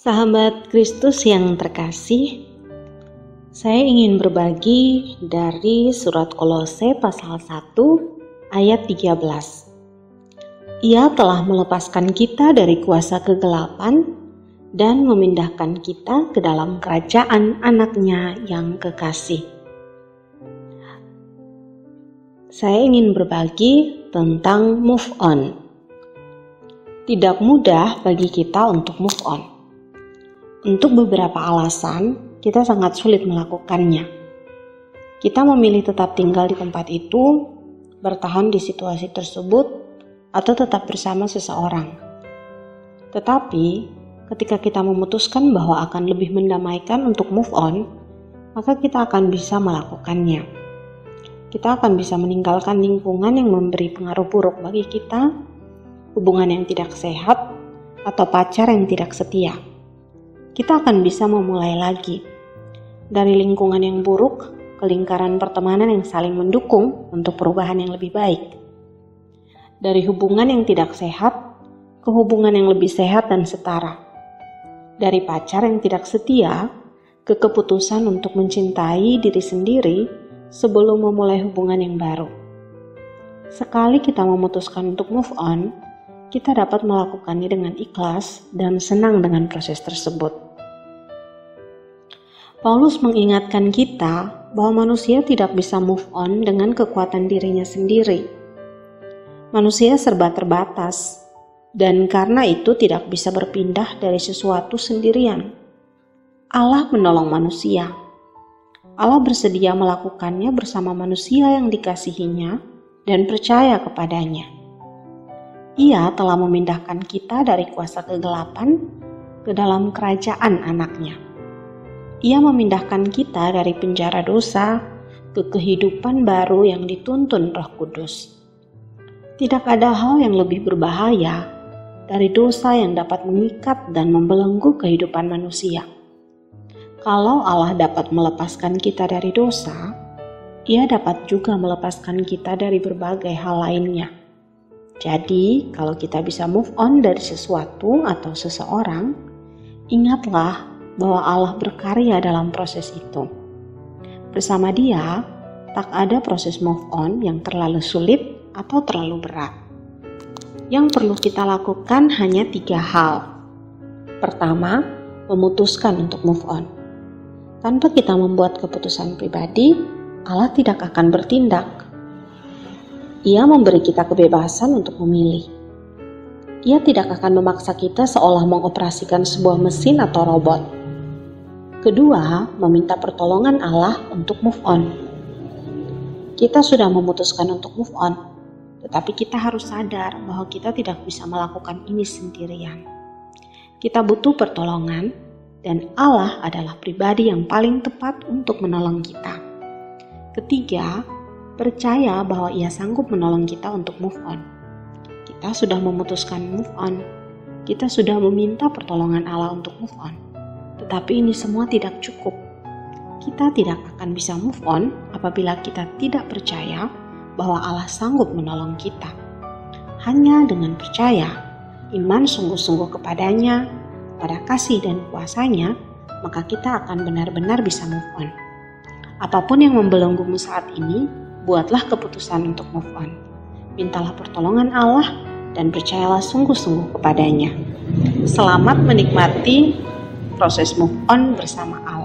Sahabat Kristus yang terkasih, saya ingin berbagi dari surat Kolose pasal 1 ayat 13. Ia telah melepaskan kita dari kuasa kegelapan dan memindahkan kita ke dalam kerajaan anaknya yang kekasih. Saya ingin berbagi tentang move on. Tidak mudah bagi kita untuk move on. Untuk beberapa alasan, kita sangat sulit melakukannya. Kita memilih tetap tinggal di tempat itu, bertahan di situasi tersebut, atau tetap bersama seseorang. Tetapi, ketika kita memutuskan bahwa akan lebih mendamaikan untuk move on, maka kita akan bisa melakukannya. Kita akan bisa meninggalkan lingkungan yang memberi pengaruh buruk bagi kita, hubungan yang tidak sehat, atau pacar yang tidak setia. Kita akan bisa memulai lagi dari lingkungan yang buruk ke lingkaran pertemanan yang saling mendukung untuk perubahan yang lebih baik. Dari hubungan yang tidak sehat ke hubungan yang lebih sehat dan setara. Dari pacar yang tidak setia ke keputusan untuk mencintai diri sendiri sebelum memulai hubungan yang baru. Sekali kita memutuskan untuk move on, kita dapat melakukannya dengan ikhlas dan senang dengan proses tersebut. Paulus mengingatkan kita bahwa manusia tidak bisa move on dengan kekuatan dirinya sendiri. Manusia serba terbatas, dan karena itu tidak bisa berpindah dari sesuatu sendirian. Allah menolong manusia. Allah bersedia melakukannya bersama manusia yang dikasihinya dan percaya kepadanya. Ia telah memindahkan kita dari kuasa kegelapan ke dalam kerajaan anaknya. Ia memindahkan kita dari penjara dosa ke kehidupan baru yang dituntun Roh Kudus. Tidak ada hal yang lebih berbahaya dari dosa yang dapat mengikat dan membelenggu kehidupan manusia. Kalau Allah dapat melepaskan kita dari dosa, Ia dapat juga melepaskan kita dari berbagai hal lainnya. Jadi, kalau kita bisa move on dari sesuatu atau seseorang, ingatlah bahwa Allah berkarya dalam proses itu. Bersama Dia, tak ada proses move on yang terlalu sulit atau terlalu berat. Yang perlu kita lakukan hanya 3 hal. Pertama, memutuskan untuk move on. Tanpa kita membuat keputusan pribadi, Allah tidak akan bertindak. Ia memberi kita kebebasan untuk memilih. Ia tidak akan memaksa kita seolah mengoperasikan sebuah mesin atau robot. Kedua, meminta pertolongan Allah untuk move on. Kita sudah memutuskan untuk move on, tetapi kita harus sadar bahwa kita tidak bisa melakukan ini sendirian. Kita butuh pertolongan, dan Allah adalah pribadi yang paling tepat untuk menolong kita. Ketiga, percaya bahwa Ia sanggup menolong kita untuk move on. Kita sudah memutuskan move on. Kita sudah meminta pertolongan Allah untuk move on. Tetapi ini semua tidak cukup. Kita tidak akan bisa move on apabila kita tidak percaya bahwa Allah sanggup menolong kita. Hanya dengan percaya, iman sungguh-sungguh kepadanya, pada kasih dan kuasa-Nya, maka kita akan benar-benar bisa move on. Apapun yang membelenggumu saat ini, buatlah keputusan untuk move on. Mintalah pertolongan Allah dan percayalah sungguh-sungguh kepadanya. Selamat menikmati proses move on bersama Allah.